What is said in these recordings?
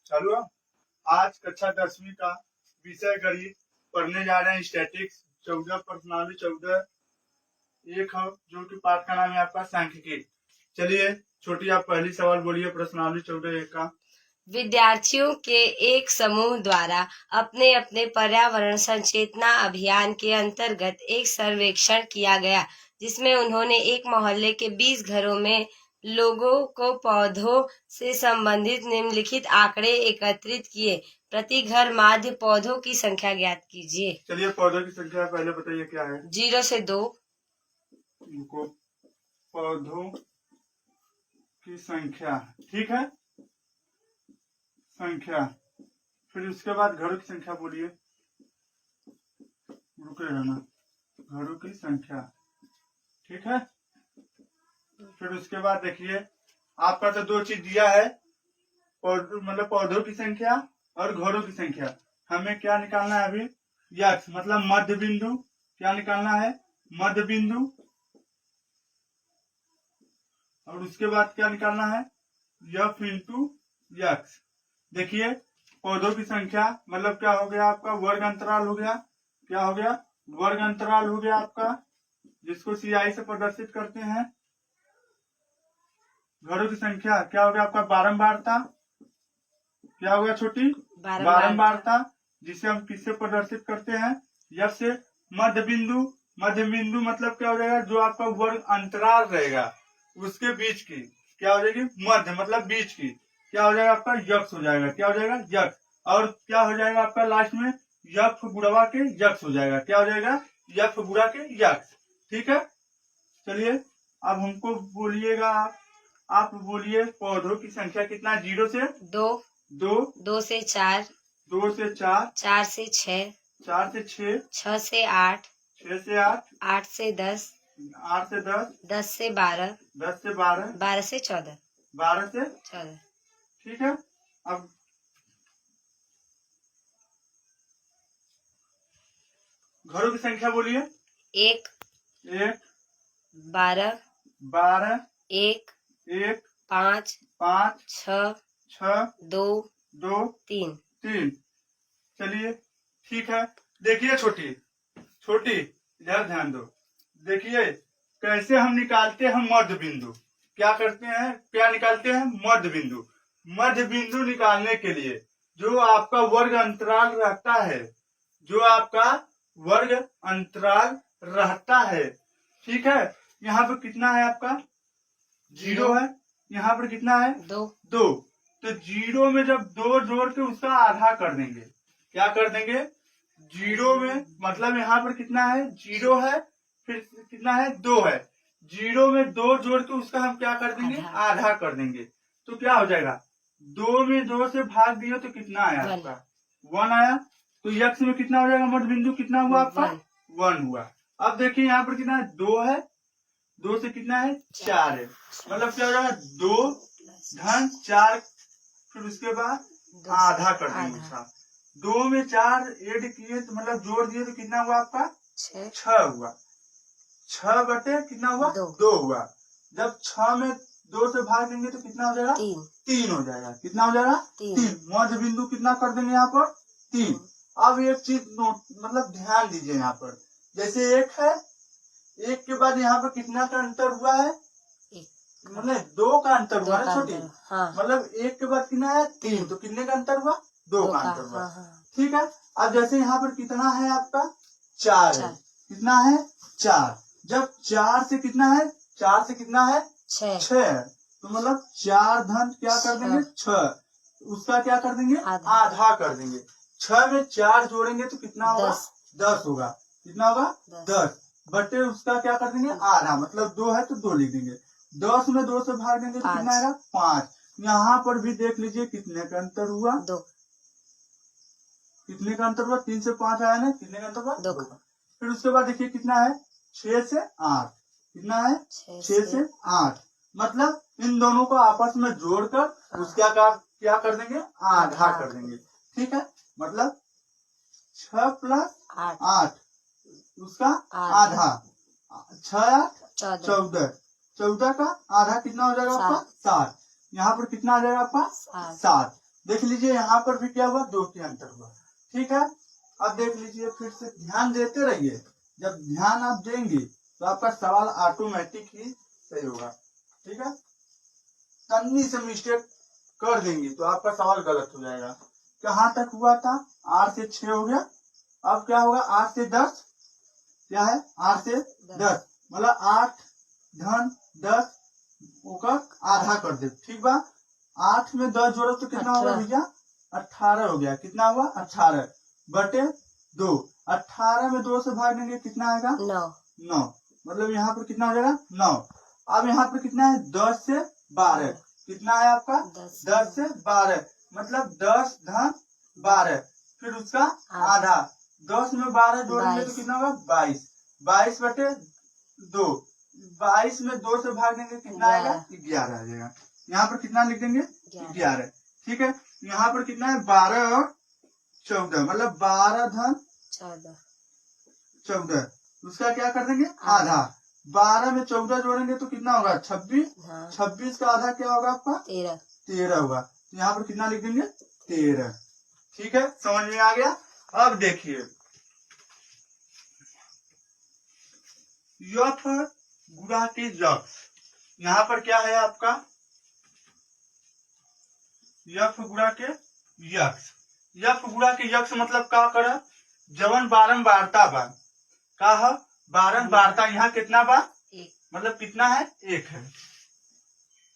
चालू है। आज कक्षा 10वीं का विषय गणित पढ़ने जा रहे हैं। स्टैटिक्स 14 प्रश्नावली 14 एक है, जो कि पाठ का नाम है आपका सांख्यिकी। चलिए छोटी आप पहली सवाल बोलिए प्रश्नावली 14 एक का। विद्यार्थियों के एक समूह द्वारा अपने अपने पर्यावरण सचेतना अभियान के अंतर्गत एक सर्वेक्षण किया गया, जिसमें उन्होंने एक मोहल्ले के 20 घरों में लोगों को पौधों से संबंधित निम्नलिखित आंकड़े एकत्रित किए। प्रति घर माध्य पौधों की संख्या ज्ञात कीजिए। चलिए पौधों की संख्या पहले बताइए क्या है। 0 से 2। इनको पौधों की संख्या, ठीक है, संख्या। फिर उसके बाद घरों की संख्या बोलिए, रुके रहना, घरों की संख्या, ठीक है। फिर उसके बाद देखिए आपका तो दो चीज दिया है, मतलब पौधों की संख्या और घरों की संख्या। हमें क्या निकालना है अभी, यक्स मतलब मध्य बिंदु। क्या निकालना है, मध्य बिंदु। और उसके बाद क्या निकालना है, एफ इंटू यक्स। देखिए पौधों की संख्या मतलब क्या हो गया आपका, वर्ग अंतराल हो गया। क्या हो गया, वर्ग अंतराल हो गया आपका, जिसको सियाही से प्रदर्शित करते हैं। घरों की संख्या क्या हो गया आपका, बारंबारता। क्या हो गया छोटी, बारंबारता, जिसे हम किससे प्रदर्शित करते हैं, यफ से। मध्य बिंदु, मध्य बिंदु मतलब क्या हो जाएगा, जो आपका वर्ग अंतराल रहेगा उसके बीच की क्या हो जाएगी, मध्य मतलब बीच की, क्या हो जाएगा आपका, यक्स हो जाएगा। क्या हो जाएगा, यक्स। और क्या हो जाएगा आपका लास्ट में, यफ गुणा के यक्स हो जाएगा। क्या हो जाएगा, यफ गुणा के यक्स, ठीक है। चलिए अब हमको बोलिएगा, आप बोलिए पौधों की संख्या कितना, 0 से 2, 2, 2 से 4, 2 से 4, 4 से 6, 4 से 6, 6 से 8, 6 से 8, 8 से 10, 8 से 10, 10 से 12, 10 से 12, 12 से 14, 12 से 14। ठीक है। अब घरों की संख्या बोलिए, 1, 1, 12, 12, 1, 1, 5, 5, 6, 6, 2, 2, 3। 3। चलिए ठीक है। देखिए छोटी छोटी इधर ध्यान दो। देखिए कैसे हम निकालते हैं मध्य बिंदु। क्या करते हैं, क्या निकालते हैं, मध्य बिंदु। मध्य बिंदु निकालने के लिए जो आपका वर्ग अंतराल रहता है, जो आपका वर्ग अंतराल रहता है, ठीक है। यहाँ पर कितना है आपका, 0 है। यहाँ पर कितना है, 2। तो 0 में जब 2 जोड़ के उसका आधा कर देंगे, क्या कर देंगे, 0 में मतलब यहाँ पर कितना है, 0 है, फिर कितना है, 2 है। 0 में 2 जोड़ के उसका हम क्या कर देंगे, आधा कर देंगे। तो क्या हो जाएगा, 2 में 2 से भाग दिए तो कितना आया आपका, 1 आया। तो यक्स में कितना हो जाएगा, मध्य बिंदु कितना हुआ आपका, 1 हुआ। अब देखिए यहाँ पर कितना है, 2 है, 2 से कितना है, 4 है। मतलब क्या हो जाएगा, 2 धन 4, फिर उसके बाद आधा कर देंगे उसका। 2 में 4 ऐड किए तो मतलब जोड़ दिए तो कितना हुआ आपका, 6 हुआ। 6 बटे कितना हुआ, 2 हुआ। जब 6 में 2 से भाग देंगे तो कितना हो जाएगा, 3 हो जाएगा। कितना हो जाएगा, 3। मध्य बिंदु कितना कर देंगे यहाँ पर, 3। अब एक चीज नोट मतलब ध्यान दीजिए, यहाँ पर जैसे 1 है, 1 के बाद यहाँ पर कितना का अंतर हुआ है, मतलब 2 का अंतर हुआ है छोटी। हाँ। मतलब 1 के बाद कितना है, 3, तो कितने का अंतर हुआ, 2 का अंतर हुआ। ठीक है। अब जैसे यहाँ पर कितना है आपका, 4 है। कितना है, 4। जब 4 से कितना है, 4 से कितना है, 6, तो मतलब 4 धन क्या कर देंगे, 6, उसका क्या कर देंगे, आधा कर देंगे। 6 में 4 जोड़ेंगे तो कितना होगा, 10 होगा। कितना होगा, 10 बटे उसका क्या कर देंगे, आधा, मतलब 2 है तो 2 लिख देंगे। 10 में 2 से भाग देंगे तो कितना आएगा, 5। यहाँ पर भी देख लीजिए कितने का अंतर हुआ, 2। कितने का अंतर हुआ, 3 से 5 आया ना, कितने का अंतर हुआ, 2 का। फिर उसके बाद देखिए कितना है, 6 से 8। कितना है, 6 से 8। मतलब इन दोनों को आपस में जोड़कर उसका क्या कर देंगे, आधा कर देंगे। ठीक है। मतलब 6 प्लस 8 उसका आधा, 6 14, 14 का आधा कितना हो जाएगा आपका, 7। यहाँ पर कितना आ जाएगा आपका, 7। देख लीजिए यहाँ पर भी क्या हुआ, 2 के अंतर हुआ। ठीक है, अब देख लीजिए फिर से, ध्यान देते रहिए। जब ध्यान आप देंगे तो आपका सवाल ऑटोमेटिक ही सही होगा। ठीक है, तन्नी से मिस्टेक कर देंगे तो आपका सवाल गलत हो जाएगा। कहाँ तक हुआ था, 8 से 6 हो गया। अब क्या होगा, 8 से 10, क्या है 8 से 10, मतलब 8 धन 10 होकर आधा कर दे। ठीक बा, 8 में 10 जोड़ो तो कितना होगा भैया, 18 हो गया। कितना हुआ, 18 बटे 2। 18 में 2 से भाग देंगे कितना आएगा, 9। मतलब यहाँ पर कितना हो जाएगा, 9। अब यहाँ पर कितना है, 10 से 12। कितना है आपका, 10 से 12, मतलब 10 धन 12, फिर उसका आधा। 10 में 12 जोड़ेंगे तो कितना होगा, 22। 22 बटे 2, 22 में 2 से भाग देंगे कितना आएगा, 11 आ जाएगा। यहाँ पर कितना लिख देंगे, 11। ठीक है, यहाँ पर कितना है, 12 और 14, मतलब 12 धन 14, उसका क्या कर देंगे, आधा। 12 में 14 जोड़ेंगे तो कितना होगा, 26। 26 का आधा क्या होगा आपका, 13 होगा। तो यहाँ पर कितना लिख देंगे, 13। ठीक है, समझ में आ गया। अब देखिए यफ गुणा के यक्ष, यहाँ पर क्या है आपका, यफ गुणा के यक्ष। यफ गुणा के यक्ष मतलब का कर, जवन बारंबारता बा, का है बारंबारता, यहाँ कितना बा, मतलब कितना है, 1 है।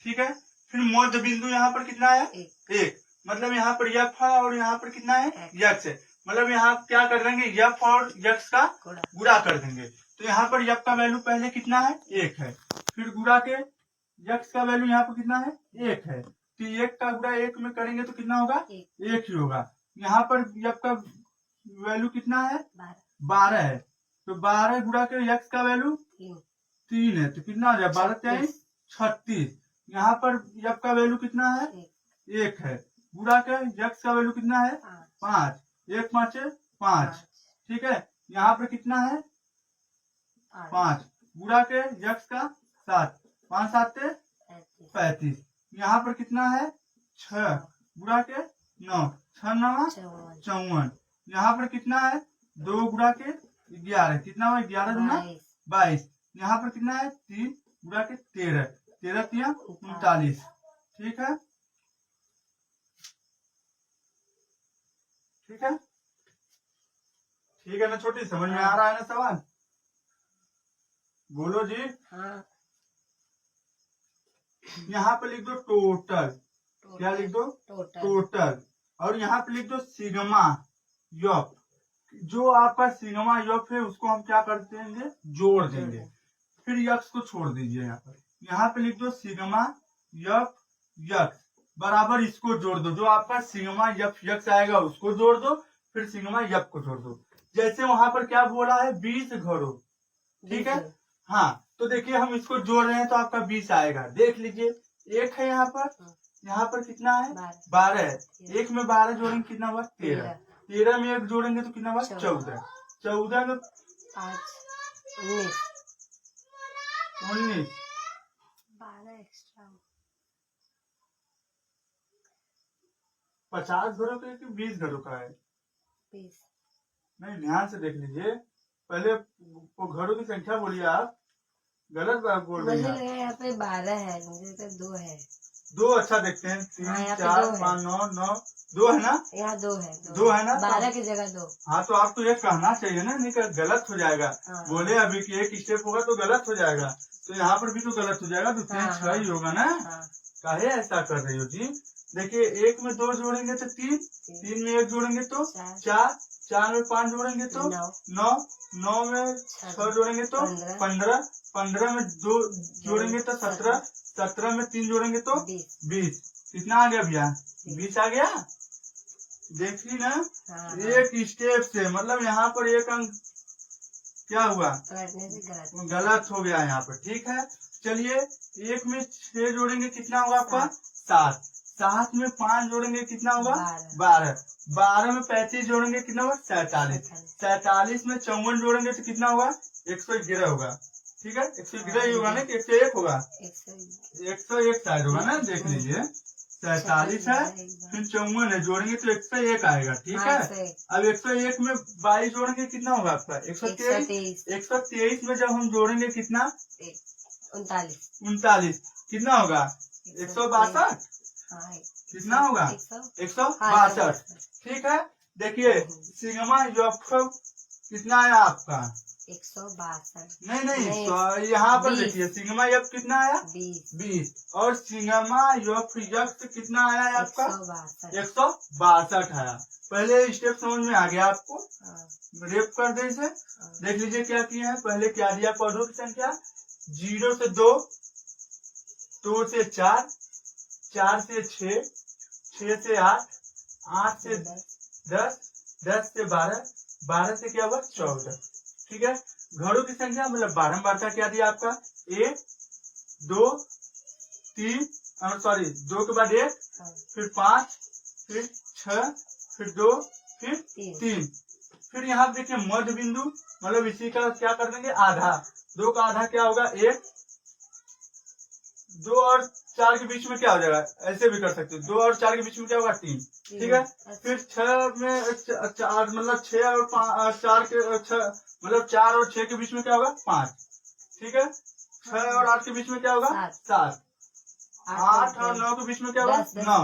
ठीक है, फिर मध्य बिंदु यहाँ पर कितना है, 1, मतलब यहाँ पर यफ है और यहाँ पर कितना है, यक्ष है। मतलब यहाँ क्या कर देंगे, यफ और यक्ष का गुणा कर देंगे। तो यहाँ पर यफ का वैल्यू पहले कितना है, 1 है, फिर गुणा के यक्ष का वैल्यू यहाँ पर कितना है, 1 है। तो 1 का गुणा 1 में करेंगे तो कितना होगा, 1 ही होगा। यहाँ पर यफ का वैल्यू कितना है, 12 है, तो 12 गुणा के यक्ष का वैल्यू 3 है, तो कितना हो जाए, 12 36। यहाँ पर यफ का वैल्यू कितना है, 1 है, गुणा के यक्ष का वैल्यू कितना है, 5। 1 5 5। ठीक है, यहाँ पर कितना है, 5, गुणा के यक्ष का 7, 5 7 35। यहाँ पर कितना है, 6, गुणा के 9, 6 9 54। यहाँ पर कितना है, 2 गुणा के 11, कितना हुआ, 11 गुना 22। यहाँ पर कितना है, 3 गुणा के 13, 13 3 39। ठीक है, ठीक है, ठीक है ना छोटी, समझ में आ रहा है ना सवाल, बोलो जी। हाँ। यहाँ पे लिख दो टोटल, क्या लिख दो, टोटल। और यहाँ पे लिख दो सिग्मा यफ। जो आपका सिग्मा यफ है उसको हम क्या कर देंगे, जोड़ देंगे। फिर यक्ष को छोड़ दीजिए। यहाँ पे लिख दो सिग्मा यफ यक्ष बराबर इसको जोड़ दो। जो आपका सिग्मा यफ यक्ष आएगा उसको जोड़ दो, फिर सिग्मा यफ को जोड़ दो। जैसे वहां पर क्या बोला है, 20 घरों। ठीक है, हाँ, तो देखिए हम इसको जोड़ रहे हैं तो आपका 20 आएगा। देख लीजिए 1 है यहाँ पर कितना है, 12 है। 1 में 12 जोड़ेंगे कितना हुआ, 13। 13 में 1 जोड़ेंगे तो कितना हुआ, 14। 14 में 5 19 12 एक्स्ट्रा 50 घरों का है कि 20 घरों का है, 20। नहीं ध्यान से देख लीजिए। पहले वो घरों की संख्या बोलिए, आप गलत बात बोल रहे हैं। यहाँ पे 12 है, मुझे तो 2 है। 2 अच्छा देखते हैं, 3 4 5 9 9 2 है ना, यहाँ 2 है, 2 है ना, 12 की जगह 2। हाँ, तो आपको ये कहना चाहिए ना, नहीं गलत हो जाएगा। बोले अभी कि एक स्टेप होगा तो गलत हो जाएगा, तो यहाँ पर भी तो गलत हो जाएगा। तो 3 6 ही होगा ना, काहे ऐसा कर रही हो जी। देखिए 1 में 2 जोड़ेंगे तो 3, 3 में 1 जोड़ेंगे तो 4, 4 में 5 जोड़ेंगे तो 9, 9 में 6 जोड़ेंगे तो 15, 15 में 2 जोड़ेंगे तो 17, 17 में 3 जोड़ेंगे तो 20। कितना आ गया भैया, 20 आ गया। देखिए ना, एक स्टेप से, मतलब यहाँ पर एक अंक क्या हुआ, गलत हो गया यहाँ पर। ठीक है, चलिए 1 में 6 जोड़ेंगे कितना होगा आपका, 7। 7 में 5 जोड़ेंगे कितना होगा, 12। 12 में 35 जोड़ेंगे कितना होगा, 47। 47 में 54 जोड़ेंगे तो कितना होगा, 111 होगा। ठीक है, 111 ही होगा ना कि 101 होगा, 101 शायद होगा ना, देख लीजिए। 47 है, फिर 54 है, जोड़ेंगे तो 101 आएगा। ठीक है, अब 101 में 22 जोड़ेंगे कितना होगा आपका 123। 123 में जब हम जोड़ेंगे कितना 39 कितना होगा 162। कितना होगा 162। ठीक है, देखिए सिग्मा एफ कितना आया आपका 162। नहीं यहाँ पर देखिए सिग्मा एफ कितना आया 20 और सिग्मा एफ यक्स कितना आया है आपका 162 आया। पहले स्टेप समझ में आ गया आपको, रेप कर दे इसे। देख लीजिए क्या किया है, पहले क्या दिया, पदों की संख्या 0 से 2, 2 से 4, 4 से 6, 6 से 8, 8 से 10, 10 से 12, 12 से क्या हुआ 14। ठीक है, घरों की संख्या मतलब बारंबारता क्या दिया आपका 1, 2, 3, सॉरी 2 के बाद 1, फिर 5, फिर 6, फिर 2, फिर 3। फिर यहाँ देखिए मध्य बिंदु मतलब इसी का क्या कर देंगे आधा, 2 का आधा क्या होगा 1, 2 और 4 के बीच में क्या हो जाएगा, ऐसे भी कर सकते हो, 2 और 4 के बीच में क्या होगा 3। ठीक है, फिर 6 में 4 मतलब 6 और 4 के 6 मतलब 4 और 6 के बीच में क्या होगा 5। ठीक है, 6 और 8 के बीच में क्या होगा 7, 8 और 9 के बीच में क्या होगा 9,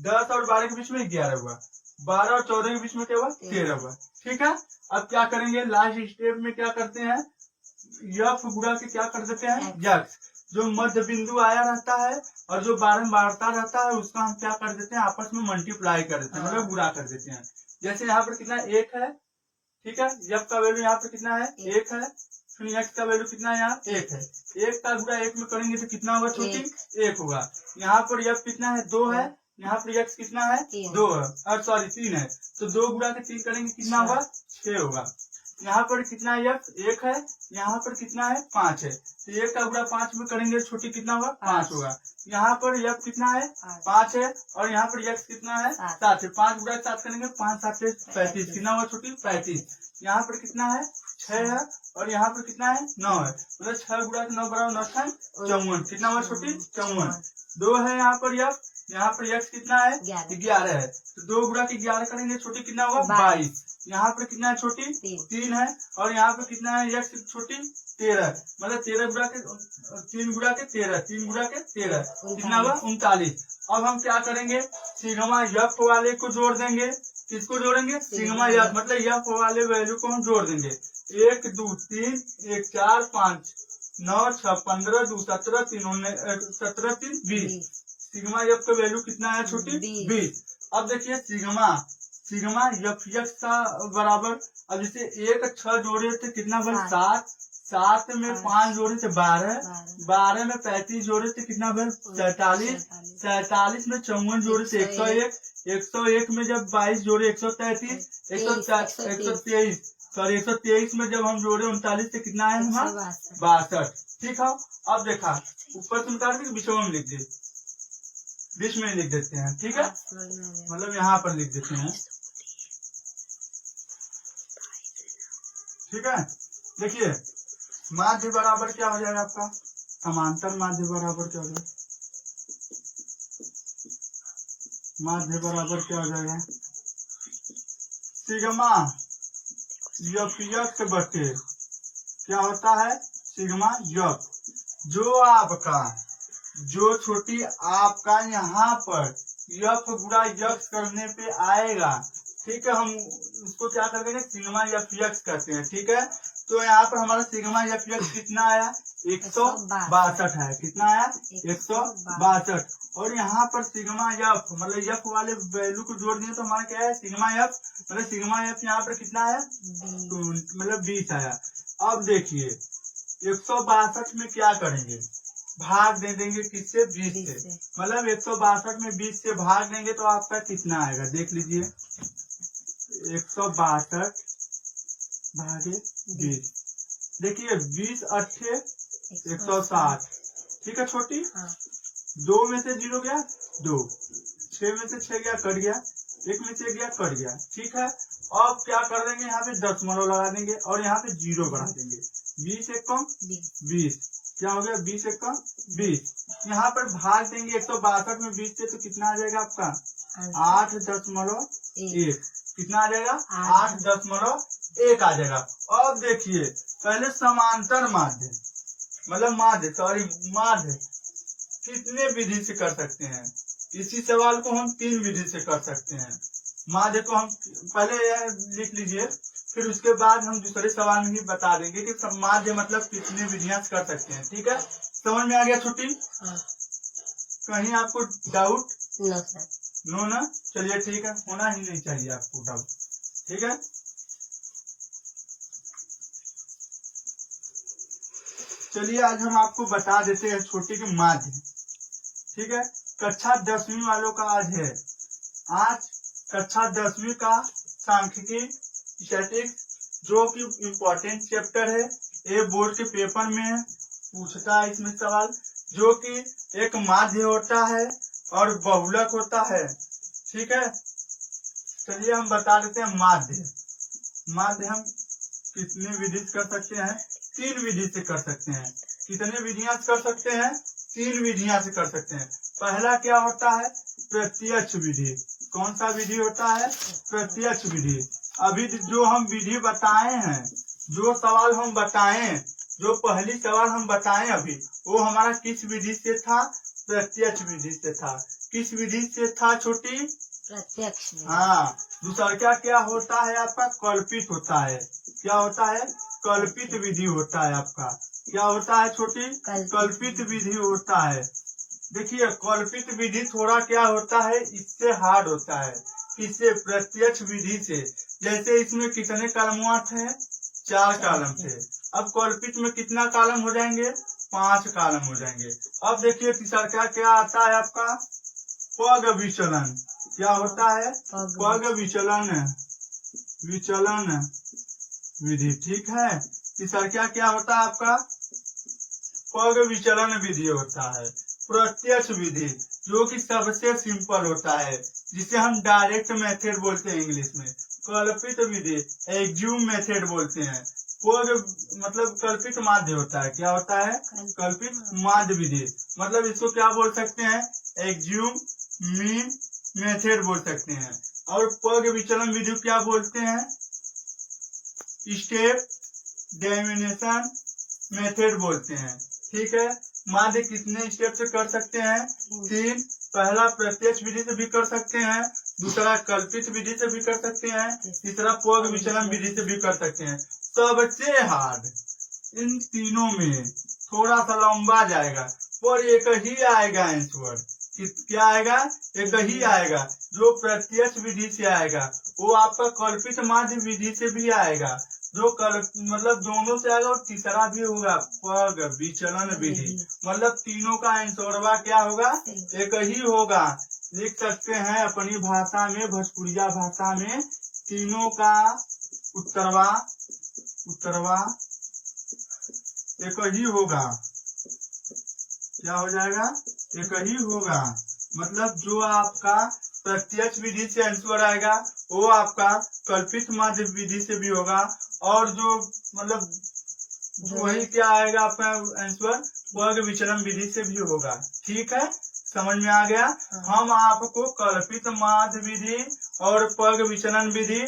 10 और 12 के बीच में 11 हुआ, 12 और 14 के बीच में क्या हुआ 13 हुआ। ठीक है, अब क्या करेंगे लास्ट स्टेप में क्या करते हैं, यफ गुणा के क्या कर देते हैं यक्स, जो मध्य बिंदु आया रहता है और जो बारंबारता रहता है उसका हम क्या कर देते हैं आपस में मल्टीप्लाई कर देते हैं, मतलब गुणा कर देते हैं। जैसे यहाँ पर कितना 1 है, ठीक है, यफ का वैल्यू यहाँ पर कितना है 1 है, फिर यक्स का वैल्यू कितना है यहाँ 1 है, 1 का गुणा 1 में करेंगे तो कितना होगा छोटी 1 होगा। यहाँ पर यफ कितना है 2 है, यहाँ पर यक्स कितना है 2 है और सॉरी 3 है, तो 2 गुणा के 3 करेंगे कितना होगा 6 होगा। यहाँ पर कितना यफ 1 है, यहाँ पर कितना है 5 है, तो 1 का गुणा 5 में करेंगे छोटी कितना होगा 5 होगा। यहाँ पर यफ कितना है 5 है और यहाँ पर यक्स कितना है 7 है, 5 गुणा 7 करेंगे 5 7 से 35 कितना होगा छोटी 35। यहाँ पर कितना है 6 है और यहाँ पर कितना है 9 है, मतलब 6 गुणा 9 बराबर 9 54 कितना हुआ छोटी 54। 2 है यहाँ पर यफ, यहाँ पर यक्स कितना है 11 है, तो 2 गुणा के 11 करेंगे छोटी कितना होगा 22। यहाँ पर कितना है छोटी 3 है और यहाँ पर कितना है यक्स छोटी 13, मतलब 13 गुणा के 3 गुणा के 13, 3 गुणा के 13 कितना हुआ 39। अब हम क्या करेंगे सिग्मा यफ वाले को जोड़ देंगे, किसको जोड़ेंगे सिग्मा यफ मतलब यफ वाले वैल्यू को हम जोड़ देंगे, 1 2 3 1 4 5 9 6 15 2 17 3 17 3 20। सिग्मा यफ का वैल्यू कितना है छोटी 20। अब देखिए सिग्मा यफ यक्स का बराबर, अब जैसे 1 6 जोड़े थे कितना बन 7, 7 में 5 जोड़े थे 12, 12 में 35 जोड़े थे कितना बन 47, 47 में 54 जोड़े थे 101, 101 में जब 22 जोड़े 133, 123 सॉरी 123 में जब हम जोड़े 39 से कितना है हमारा 62। ठीक है, अब देखा ऊपर तुम काट के बीच में लिख दे, बीच में लिख देते हैं। ठीक है, मतलब यहाँ पर लिख देते हैं। ठीक है, देखिए माध्य बराबर क्या हो जाएगा आपका, समांतर माध्य बराबर क्या हो जाएगा, माध्य बराबर क्या हो जाएगा सिग्मा यफ यक्स बटे क्या होता है सिग्मा यफ, जो छोटी आपका यहाँ पर यफ गुणा यक्स करने पे आएगा। ठीक है, हम उसको क्या कर देंगे सिग्मा यफ यक्स करते हैं। ठीक है, तो यहाँ पर हमारा सिग्मा यफ यक्स कितना आया 162 है, कितना आया 162 और यहाँ पर सिग्मा यफ मतलब यफ वाले वैल्यू को जोड़ दिए तो हमारा क्या है सिग्मा यफ मतलब सिग्मा यफ यहाँ पर कितना आया मतलब 20 आया। अब देखिए 162 में क्या करेंगे भाग दे देंगे किससे 20 से, मतलब 162 में 20 से भाग देंगे तो आपका कितना आएगा देख लीजिए 162 भागे 20, देखिए 20 अट्ठे 160। ठीक है छोटी, 2 में से 0 गया 2, 6 में से 6 गया कट गया, 1 में से गया कट गया। ठीक है, अब क्या कर देंगे यहाँ पे दशमलव लगा देंगे और यहाँ पे 0 बढ़ा देंगे, 20 एक कम 20 क्या हो गया 20 एक का 20। यहाँ पर भाग देंगे 162 में 20 से तो कितना आ जाएगा आपका 8.1। कितना आ जाएगा 8.1 आ जाएगा। अब देखिए पहले समांतर माध्य मतलब माध्य कितने विधि से कर सकते हैं। इसी सवाल को हम 3 विधि से कर सकते हैं। माध्य को हम पहले लिख लीजिए, फिर उसके बाद हम दूसरे सवाल में ही बता देंगे कि माध्य मतलब कितने विधियां कर सकते हैं। ठीक है, समझ में आ गया छुट्टी? कहीं आपको डाउट? नो ना, चलिए ठीक है, होना ही नहीं चाहिए आपको डाउट। ठीक है, चलिए आज हम आपको बता देते हैं छोटी की माध्य। ठीक है, कक्षा 10वीं वालों का आज है। आज कक्षा 10वीं का सांख्यिकी स्टैटिस्टिक्स जो कि इम्पोर्टेंट चैप्टर है। ये बोर्ड के पेपर में पूछता है इसमें सवाल, जो कि एक माध्य होता है और बहुलक होता है। ठीक है, चलिए हम बता देते हैं माध्य हम कितने विधि से कर सकते हैं? 3 विधि से कर सकते हैं। कितने विधियां से कर सकते हैं? 3 विधियां से कर सकते हैं। पहला क्या होता है? प्रत्यक्ष विधि। कौन सा विधि होता है? प्रत्यक्ष विधि। अभी जो हम विधि बताए हैं, जो सवाल हम बताए, जो पहली सवाल हम बताए अभी, वो हमारा किस विधि से था? प्रत्यक्ष विधि से था। किस विधि से था छोटी? प्रत्यक्ष। हाँ, दूसरा क्या होता है आपका? कल्पित होता है। क्या होता है? कल्पित विधि होता है आपका। क्या होता है छोटी? कल्पित विधि होता है। देखिए कल्पित विधि थोड़ा क्या होता है, इससे हार्ड होता है। किससे? प्रत्यक्ष विधि से। जैसे इसमें कितने कॉलम थे? 4 कॉलम थे। अब कल्पित में कितना कॉलम हो जाएंगे? 5 कॉलम हो जाएंगे। अब देखिए तीसरा क्या आता है आपका? पग विचलन। क्या होता है? पग विचलन विधि। ठीक है, तीसरा क्या होता है आपका? पग विचलन विधि होता है। प्रत्यक्ष विधि जो कि सबसे सिंपल होता है, जिसे हम डायरेक्ट मेथड बोलते हैं इंग्लिश में। कल्पित विधि एग्ज्यूम मेथड बोलते हैं। पग मतलब कल्पित माध्य होता है। क्या होता है? कल्पित माध्य विधि। मतलब इसको क्या बोल सकते हैं? एग्ज्यूम मीन मेथड बोल सकते हैं। और पग विचलन विधि क्या बोलते हैं? स्टेप डिमिनिशन मेथड बोलते हैं। ठीक है, माध्य कितने स्टेप से कर सकते हैं? 3। पहला प्रत्यक्ष विधि से भी कर सकते हैं, दूसरा कल्पित विधि से भी कर सकते हैं, तीसरा पग विचलन विधि से भी कर सकते हैं। सबसे हार्ड इन तीनों में थोड़ा सा लंबा जाएगा, पर एक ही आएगा आंसर। क्या आएगा? एक ही आएगा। जो प्रत्यक्ष विधि से आएगा वो आपका कल्पित माध्य विधि से भी आएगा। जो मतलब दोनों से आएगा, और तीसरा भी होगा पग विचलन विधि। मतलब तीनों का आंसरवा क्या होगा? एक ही होगा। लिख सकते हैं अपनी भाषा में, भोजपुरिया भाषा में, तीनों का उत्तरवा एक ही होगा। क्या हो जाएगा? एक ही होगा। मतलब जो आपका प्रत्यक्ष विधि से आंसर आएगा वो आपका कल्पित माध्य विधि से भी होगा, और जो मतलब वही क्या आएगा आपका आंसर पग विचलन विधि से भी होगा। ठीक है, समझ में आ गया? हम आपको कल्पित माध्य विधि और पग विचलन विधि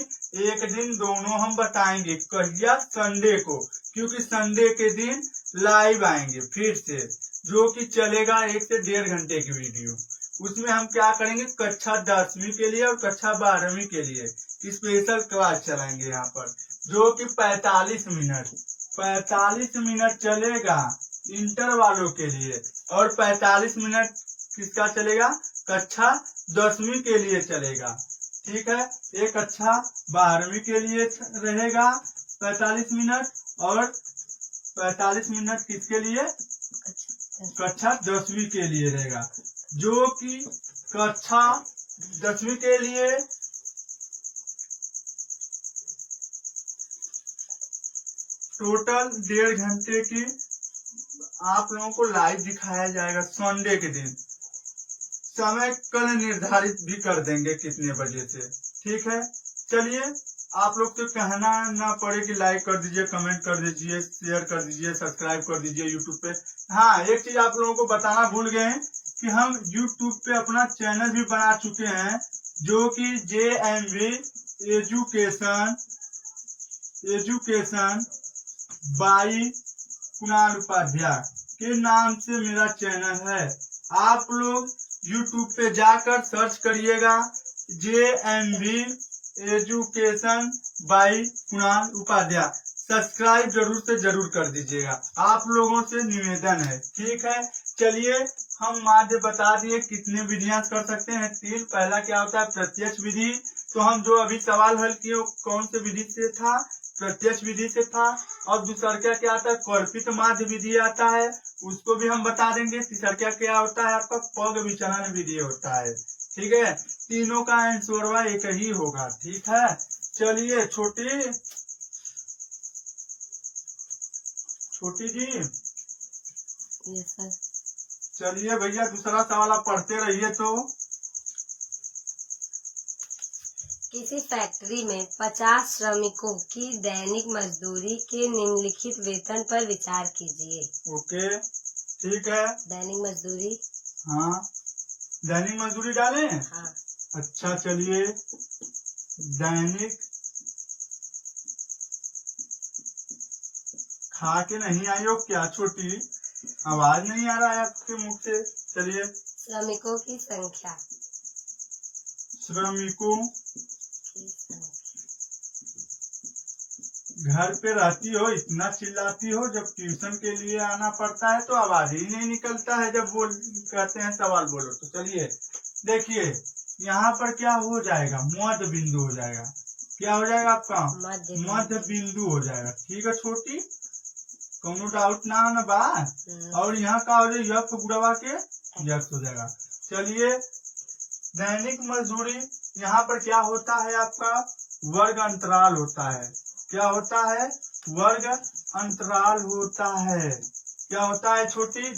एक दिन दोनों हम बताएंगे। कहिया? संडे को, क्योंकि संडे के दिन लाइव आएंगे फिर से, जो कि चलेगा 1 से 1.5 घंटे की वीडियो। उसमें हम क्या करेंगे? कक्षा 10वीं के लिए और कक्षा 12वीं के लिए स्पेशल क्लास चलाएंगे यहाँ पर, जो कि 45 मिनट चलेगा इंटर वालों के लिए, और 45 मिनट किसका चलेगा? कक्षा 10वीं के लिए चलेगा। ठीक है, एक कक्षा 12वीं के लिए रहेगा 45 मिनट, और 45 मिनट किसके लिए? कक्षा 10वीं के लिए रहेगा। जो कि कक्षा 10वीं के लिए टोटल 1.5 घंटे की आप लोगों को लाइव दिखाया जाएगा संडे के दिन। समय कल निर्धारित भी कर देंगे कितने बजे से। ठीक है, चलिए आप लोग तो कहना ना पड़े कि लाइक कर दीजिए, कमेंट कर दीजिए, शेयर कर दीजिए, सब्सक्राइब कर दीजिए यूट्यूब पे। हाँ, एक चीज आप लोगों को बताना भूल गए हैं कि हम यूट्यूब पे अपना चैनल भी बना चुके हैं, जो कि JMV education by Kunal Upadhyay के नाम से मेरा चैनल है। आप लोग यूट्यूब पे जाकर सर्च करिएगा JMV education by Kunal Upadhyay. Subscribe जरूर से जरूर कर दीजिएगा, आप लोगों से निवेदन है, ठीक है। चलिए हम माध्य बता दिए कितने विधियां कर सकते हैं। 3 पहला क्या होता है, प्रत्यक्ष विधि। तो हम जो अभी सवाल हल किए कौन से विधि से था, प्रत्यक्ष विधि से था। और दूसरा क्या आता है, कल्पित माध्य विधि आता है, उसको भी हम बता देंगे। तीसरा क्या होता है आपका, पग विचलन विधि होता है, ठीक है। तीनों का आंसर एक ही होगा, ठीक है। चलिए छोटी जी, यस सर। चलिए भैया दूसरा सवाल आप पढ़ते रहिए। तो किसी फैक्ट्री में 50 श्रमिकों की दैनिक मजदूरी के निम्नलिखित वेतन पर विचार कीजिए। ओके, ठीक है। दैनिक मजदूरी, हाँ, दैनिक मजदूरी डालें। हाँ। अच्छा चलिए, दैनिक खा के नहीं आई हो क्या छोटी, आवाज नहीं आ रहा है आपके मुख से। चलिए, श्रमिकों की संख्या, श्रमिकों की संख्या। घर पे रहती हो, इतना चिल्लाती हो, जब ट्यूशन के लिए आना पड़ता है तो आवाज ही नहीं निकलता है जब कहते हैं सवाल बोलो। तो चलिए देखिए, यहाँ पर क्या हो जाएगा, मध्य बिंदु हो जाएगा। क्या हो जाएगा आपका, मध्य बिंदु हो जाएगा, ठीक है छोटी, कोनो डाउट ना आना बात। और यहाँ का हो जाएगा यफ गुड़वा के यक्स हो जाएगा। चलिए, दैनिक मजदूरी, यहाँ पर क्या होता है आपका, वर्ग अंतराल होता है। क्या होता है, वर्ग अंतराल होता है। क्या होता है छोटी,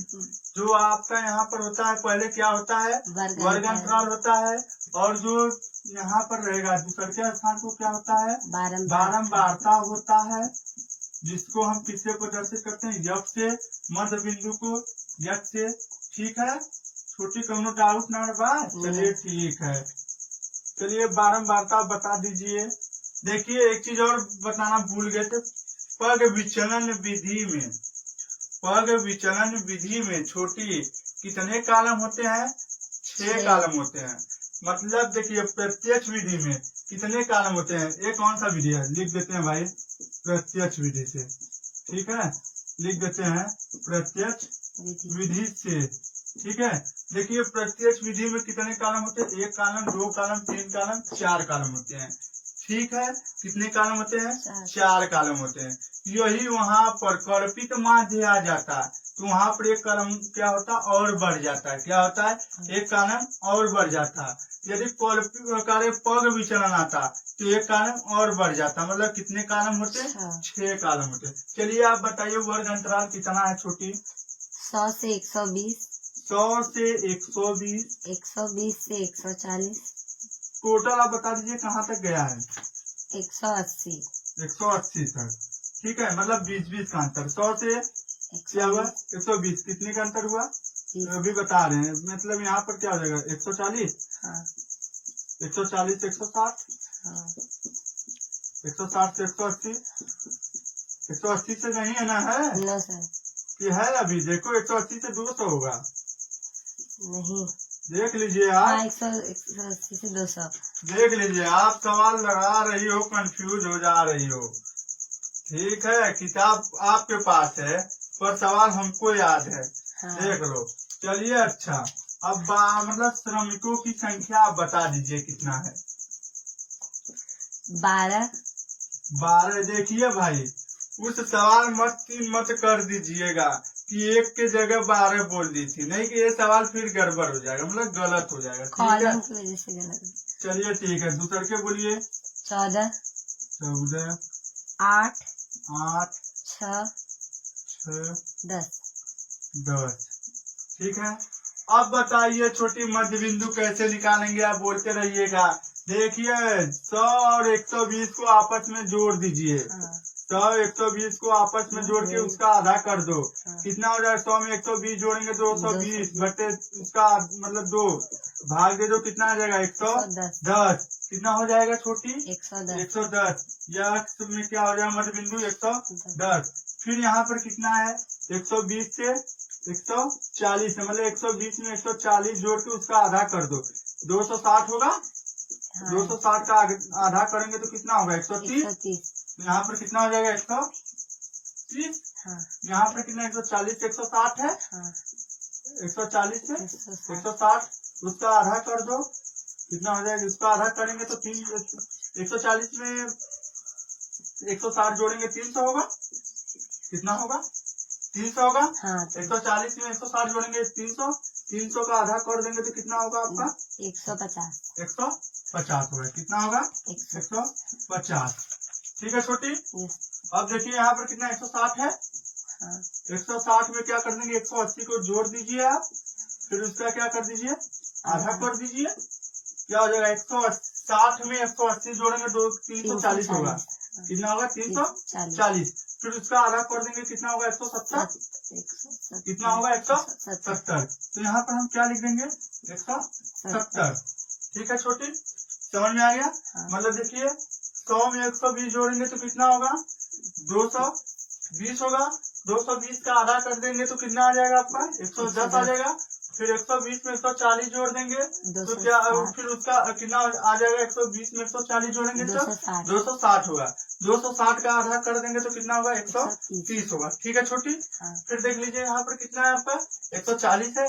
जो आपका यहाँ पर होता है पहले क्या होता है, वर्ग अंतराल होता है। और जो यहाँ पर रहेगा दूसरे स्थान को क्या होता है, बारंबारता होता है, जिसको हम किससे प्रदर्शित करते हैं, यफ से, मध्य बिंदु को यक से, ठीक है छोटी, कोनो डाउट ना बात। चलिए ठीक है, चलिए बारंबारता बता दीजिए। देखिए एक चीज और बताना भूल गए थे, पग विचलन विधि में छोटी कितने कॉलम होते हैं, 6 कॉलम होते हैं। मतलब देखिए प्रत्यक्ष विधि में कितने कॉलम होते हैं, ये कौन सा विधि है, लिख देते हैं भाई, प्रत्यक्ष विधि से, ठीक है, लिख देते हैं प्रत्यक्ष विधि से, ठीक है। देखिए प्रत्यक्ष विधि में कितने कॉलम होते हैं, 1 कॉलम, 2 कॉलम, 3 कॉलम, 4 कॉलम होते हैं, ठीक है। कितने कॉलम होते हैं, 4 कॉलम होते हैं। यही वहाँ पर कल्पित माध्य आ जाता है, तो वहाँ पर 1 कॉलम क्या होता है और बढ़ जाता है, क्या होता है, 1 कॉलम और बढ़ जाता है। यदि कल्पित प्रकार पग विचलन आता तो 1 कॉलम और बढ़ जाता, मतलब कितने कॉलम होते हैं, 6 कॉलम होते हैं। चलिए आप बताइए वर्ग अंतराल कितना है छोटी, 100 से 120, 100 से 120, 120 से 140, टोटल आप बता दीजिए कहाँ तक गया है, 180, 180 तक, ठीक है। मतलब 20-20 का अंतर, 100 से क्या हुआ, 120, कितने का अंतर हुआ, अभी बता रहे हैं। मतलब यहाँ पर क्या हो जाएगा, 140, हाँ। 140 से 160, हाँ। 160 से 180, 180 से नहीं है ना, है नो सर, कि है अभी, देखो 180 से 200 होगा, नहीं, देख लीजिए आप, 180 से 200, देख लीजिए आप, सवाल लगा रही हो, कंफ्यूज हो जा रही हो, ठीक है। किताब आपके पास है पर सवाल हमको याद है, हाँ। देख लो। चलिए अच्छा, अब मतलब श्रमिकों की संख्या आप बता दीजिए कितना है, 12। देखिए भाई, उस सवाल मत कर दीजिएगा कि 1 के जगह 12 बोल दी थी, नहीं कि ये सवाल फिर गड़बड़ हो जाएगा, मतलब गलत हो जाएगा, ठीक है। की वजह से गलत। चलिए ठीक है, दूसरे के बोलिए, 14, 8, 6, 10, ठीक है। अब बताइए छोटी मध्य बिंदु कैसे निकालेंगे, आप बोलते रहिएगा देखिए 100 और 120 को आपस में जोड़ दीजिए। 100 120 को आपस में जोड़ के उसका आधा कर दो। कितना हो जाएगा? 100 में 120 जोड़ेंगे 220 बटे उसका मतलब 2 भाग दे दो। कितना आ जाएगा? 110। कितना हो जाएगा छोटी? 110। यह में क्या हो जाएगा? मध्य बिंदु 110। फिर यहाँ पर कितना है? 120 से 140 है, मतलब 120 में 140 जोड़ के उसका आधा कर दो। 260 होगा। 260 का आधा करेंगे तो कितना होगा? 130। यहाँ पर कितना हो जाएगा? 130। यहाँ पर कितना? 140 से 160 है। 140 से 160 उसका आधा कर दो। कितना हो जाएगा? उसका आधा करेंगे तो 140 में 160 जोड़ेंगे 300 होगा। कितना होगा? 300 होगा। 140 में 160 जोड़ेंगे 300। 300 का आधा कर देंगे तो कितना होगा आपका? 150। 150 होगा। कितना होगा? 150। ठीक है छोटी। अब देखिए यहाँ पर कितना? 160 है। 160 में क्या कर देंगे? 180 को जोड़ दीजिए आप। फिर उसका क्या कर दीजिए? आधा कर दीजिए। क्या हो जाएगा? 160 में 180 जोड़ेंगे तो 340 होगा। कितना होगा? 340। फिर उसका आधा कर देंगे। कितना होगा? 170। कितना होगा? 170। तो यहाँ पर हम क्या लिख देंगे? 170। ठीक है छोटी, समझ में आ गया? मतलब देखिए 100 में 120 जोड़ेंगे तो कितना होगा? 220 होगा। 220 का आधा कर देंगे तो कितना आ जाएगा आपका? 110 आ जाएगा। फिर 120 में 140 जोड़ देंगे तो क्या? फिर उसका कितना आ जाएगा? 120 में 140 जोड़ेंगे तो 260 होगा। 260 का आधा कर देंगे तो कितना होगा? 130 होगा। ठीक है छोटी। फिर देख लीजिए यहाँ पर कितना है आपका? 140 है।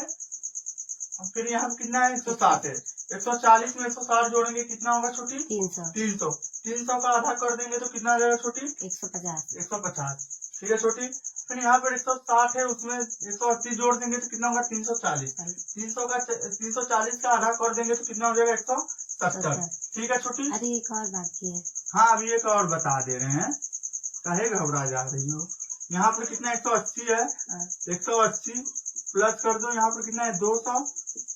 फिर यहाँ पर कितना है? 160 है। 140 में 160 जोड़ेंगे कितना होगा छोटी? 300। 300 का आधा कर देंगे तो कितना आ जाएगा छोटी? 150। ठीक है छोटी। फिर यहाँ पर 160 है, उसमें 180 जोड़ देंगे तो कितना होगा? 340। 340 का आधा कर देंगे तो कितना हो जाएगा? 170। ठीक है छोटी। अरे एक और बाकी है। हाँ अभी एक और बता दे रहे हैं, काहे घबरा जा रही हो? यहाँ पर कितना? 180 है। 180 प्लस कर दो। यहाँ पर कितना है? 200।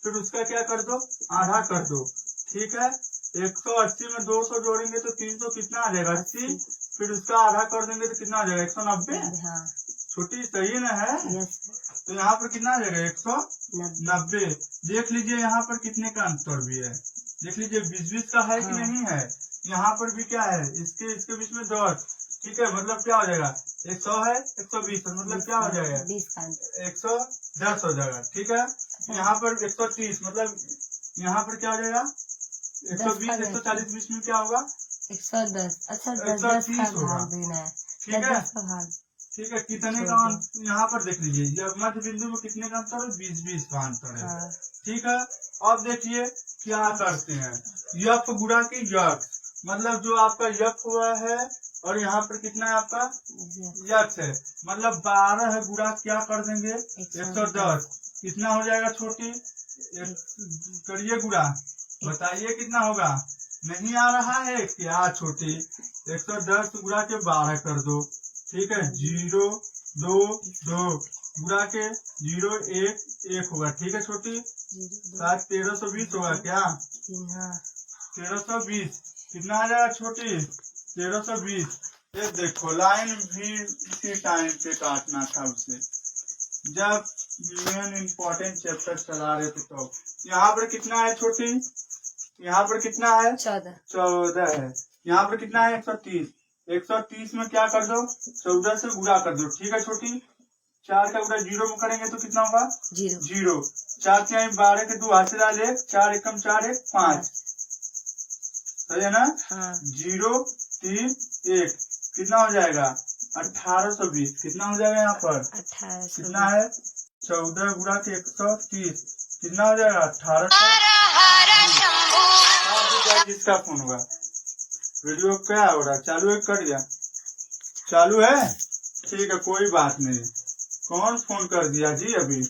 फिर उसका क्या कर दो? आधा कर दो। ठीक है। 180 में 200 जोड़ेंगे तो 300 कितना आ जाएगा? 80। फिर उसका आधा कर देंगे तो कितना आ जाएगा? 190। छोटी सही न है? तो यहाँ पर कितना आ जाएगा? 190। देख लीजिए यहाँ पर कितने का अंतर भी है। देख लीजिए 20-20 का है कि नहीं है। यहाँ पर भी क्या है? इसके बीच में 10। ठीक है, मतलब क्या हो जाएगा? 100 है 120 मतलब क्या हो जाएगा? 110 हो जाएगा। ठीक है। यहाँ पर 130 मतलब यहाँ पर क्या हो जाएगा? 120 140 बीच में क्या होगा? 110। अच्छा 130 होगा। ठीक है। ठीक है, कितने का यहाँ पर देख लीजिए, जब मध्य बिंदु में कितने का अंतर है? 20-20 का अंतर है। ठीक है। अब देखिए क्या करते हैं, यफ गुणा की यक्स, मतलब जो आपका यफ हुआ है और यहाँ पर कितना है आपका? यक्स है, मतलब 12 है गुणा क्या कर देंगे? 110। कितना हो जाएगा छोटी? करिए गुणा, बताइए कितना होगा? नहीं आ रहा है क्या छोटी? 110 गुणा के 12 कर दो। ठीक है, 0 2 2 गुणा के 0 1 1 होगा। ठीक है छोटी, 1320 होगा क्या? 1320 कितना आ जाएगा छोटी? 1320। ये देखो लाइन भी इसी टाइम पे काटना था उसे, जब मेन इम्पोर्टेंट चैप्टर चला रहे थे। तो यहाँ पर कितना है छोटी? यहाँ पर कितना है? 14 है। यहाँ पर कितना है? 130। 130 में क्या कर दो? 14 से गुणा कर दो। ठीक है छोटी, 4 का गुणा 0 में करेंगे तो कितना होगा? 0। 4 के 12 के 2 हाथ से डाले, 4 एकम 4 1 5, सही है ना? 0 3 1 कितना हो जाएगा? 1820। कितना हो जाएगा यहाँ पर? 1800। कितना है? 14 गुणा के 130 कितना हो जाएगा? 1800। जिसका फोन होगा, वीडियो क्या हो रहा है? चालू है? कर दिया? चालू है? ठीक है, कोई बात नहीं। कौन फोन कर दिया जी अभी?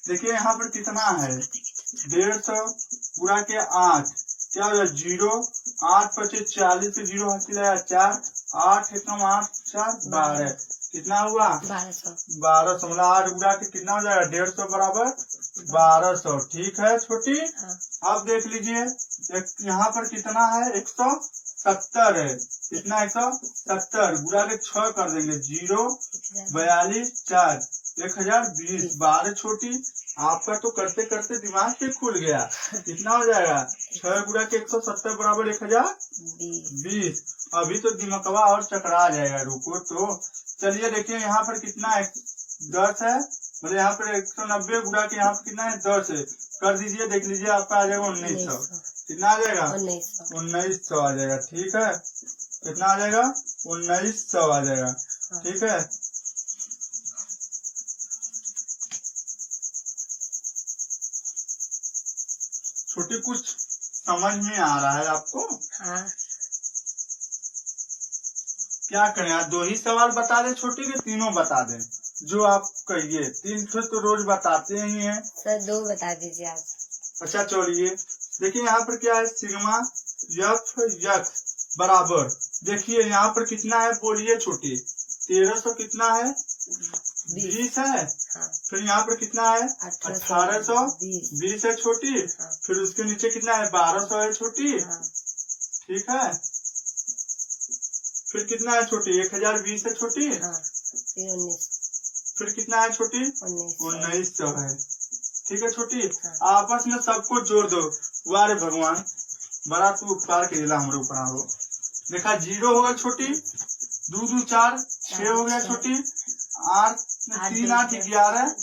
देखिए यहाँ पर कितना है? 150 गुणा के 8 क्या हो जाएगा? 0 8 पचे 40 से 0 हासिल है 4 8 एकम 8 4 12 कितना हुआ? 1200। मतलब 8 गुणा के कितना हो जाएगा? 150 बराबर 1200। ठीक है छोटी। हाँ। अब देख लीजिए यहाँ पर कितना है 170 है। कितना 170 गुणा के 6 कर देंगे 0 42 4 1020 12 छोटी। आपका तो करते करते दिमाग से खुल गया। कितना हो जाएगा 6 गुणा के 170 बराबर 1020। अभी तो दिमागवा और चकरा जाएगा। रुको तो चलिए देखिए यहाँ पर कितना है 10 है। मतलब यहाँ पर 190 गुणा के यहाँ पर कितना है 10 है। कर दीजिए देख लीजिए आपका आ जाएगा 1900। कितना आ जाएगा 1900 आ जाएगा। ठीक है कितना आ जाएगा 1900 आ जाएगा। ठीक है छोटी कुछ समझ में आ रहा है आपको? हाँ। क्या करें आज 2 ही सवाल बता दें छोटी के तीनों बता दें जो आप कहिए। 3 तो रोज बताते ही हैं सर 2 बता दीजिए आप। अच्छा चलिए देखिए यहाँ पर क्या है सिग्मा एफ एक्स बराबर देखिए यहाँ पर कितना है बोलिए छोटी 1300 कितना है 20 है। हाँ। फिर यहाँ पर कितना है 1820 है छोटी। हाँ। फिर उसके नीचे कितना है 1200 है छोटी। हाँ। ठीक है फिर कितना है छोटी 1020 है छोटी। हाँ। फिर कितना है छोटी 1900 है। ठीक है छोटी। हाँ। आपस में सबको जोड़ दो। वारे भगवान बड़ा तू उपकार करेला हमारे ऊपर हो। देखा 0 होगा छोटी 2 2 4 6 हो गया छोटी 8 3 8 11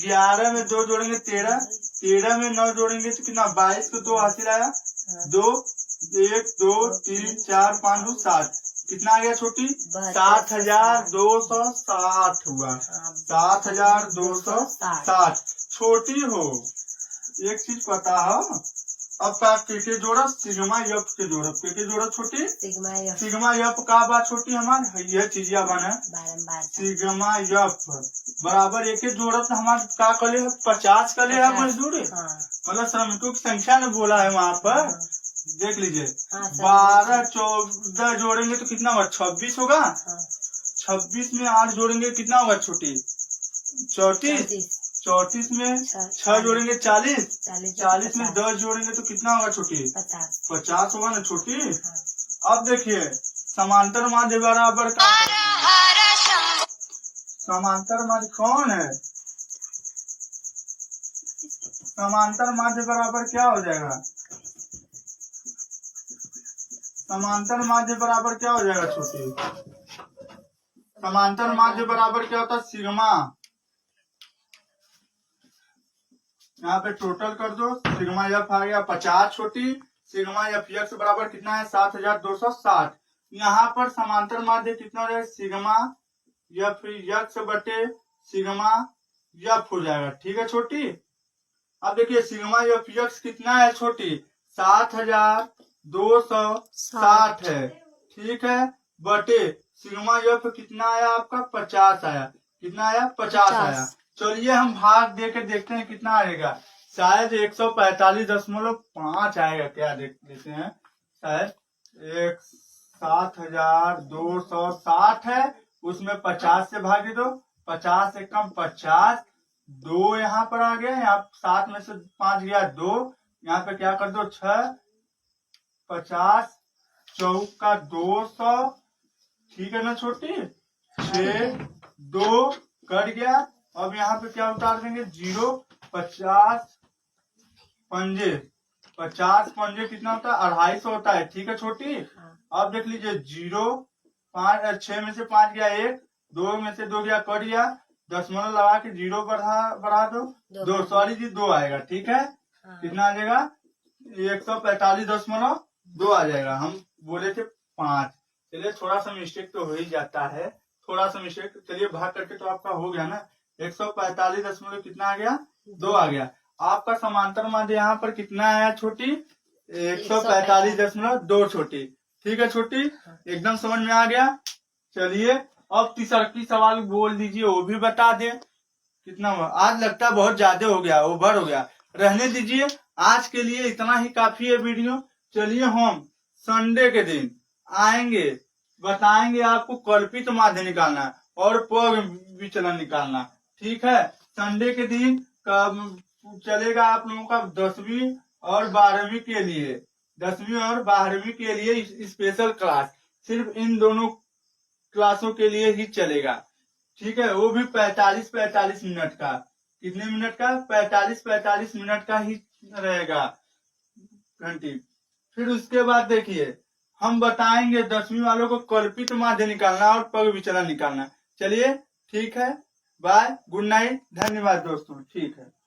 11 में 2 जोड़ेंगे 13 13 में 9 जोड़ेंगे तो कितना 22 को 2 हासिल आया 2 1 2 3 4 5 2 7 कितना आ गया छोटी 7260 हुआ 7260। छोटी हो एक चीज पता है अब का के जोड़ा सिग्मा एफ के जोड़ा के जोड़ा छोटी सिग्मा एफ का बात छोटी हमारे यह चीज बने सिग्मा एफ बराबर एक जोड़त हमारे का कले 50 कले है मजदूर। मतलब श्रमिकों की संख्या ने बोला है वहाँ पर देख लीजिए 12 14 जोड़ेंगे तो कितना होगा 26 होगा। 26 में 8 जोड़ेंगे कितना होगा छोटी 34 34 में 6 जोड़ेंगे 40 40 में 10 जोड़ेंगे तो कितना होगा छोटी 50 होगा ना छोटी। अब देखिए समांतर माध्य बराबर का समांतर माध्य कौन है समांतर माध्य बराबर क्या हो जाएगा समांतर माध्य बराबर क्या हो जाएगा छोटी समांतर माध्य बराबर क्या होता है सिग्मा। यहाँ पे टोटल कर दो सिग्मा एफ आ गया 50 छोटी सिग्मा एफ एक्स बराबर कितना है 7260। यहाँ पर समांतर माध्य कितना हो जाएगा सिग्मा एफ एक्स बटे सिग्मा एफ हो जाएगा। ठीक है छोटी। अब देखिए सिग्मा एफ एक्स कितना है छोटी 7260 है। ठीक है बटे सिग्मा एफ कितना आया आपका 50 आया। कितना आया 50 आया। चलिए हम भाग दे के देखते हैं कितना आएगा। शायद 145.5 आएगा क्या देख लेते हैं। शायद 7260 है उसमें 50 से भागे दो 50 से कम 50 2 यहाँ पर आ गया यहाँ 7 में से 5 गया 2 यहाँ पे क्या कर दो 6 50 चौका 200। ठीक है ना छोटी 6 2 कट गया। अब यहाँ पे क्या उतार देंगे 0 50 पंजे कितना होता है 250 होता है। ठीक है छोटी। अब देख लीजिए 0 5 6 में से 5 गया 1 2 में से 2 गया कट गया दशमलव लगा के 0 बढ़ा दो 2 सॉरी जी 2 आएगा। ठीक है कितना आ जाएगा 145.2 आ जाएगा। हम बोले थे 5 चलिए थोड़ा सा मिस्टेक तो हो ही जाता है थोड़ा सा मिस्टेक। चलिए भाग करके तो आपका हो गया ना 145 कितना आ गया 2 आ गया। आपका समांतर माध्य यहाँ पर कितना आया छोटी 145.2 छोटी। ठीक है छोटी एकदम समझ में आ गया। चलिए अब तीसरा सवाल बोल दीजिए वो भी बता दे कितना हुआ। आज लगता है बहुत ज्यादा हो गया ओवर हो गया रहने दीजिए आज के लिए इतना ही काफी है वीडियो। चलिए हम संडे के दिन आएंगे बताएंगे आपको कल्पित माध्य निकालना और पग विचलन निकालना। ठीक है संडे के दिन चलेगा आप लोगों का 10वीं और 12वीं के लिए, 10वीं और 12वीं के लिए स्पेशल क्लास सिर्फ इन दोनों क्लासों के लिए ही चलेगा। ठीक है, वो भी 45-45 मिनट का। कितने मिनट का? 45-45 मिनट का ही रहेगा घंटी। फिर उसके बाद देखिए हम बताएंगे 10वीं वालों को कल्पित माध्य निकालना और पग विचलन निकालना। चलिए ठीक है, बाय, गुड नाइट, धन्यवाद दोस्तों। ठीक है।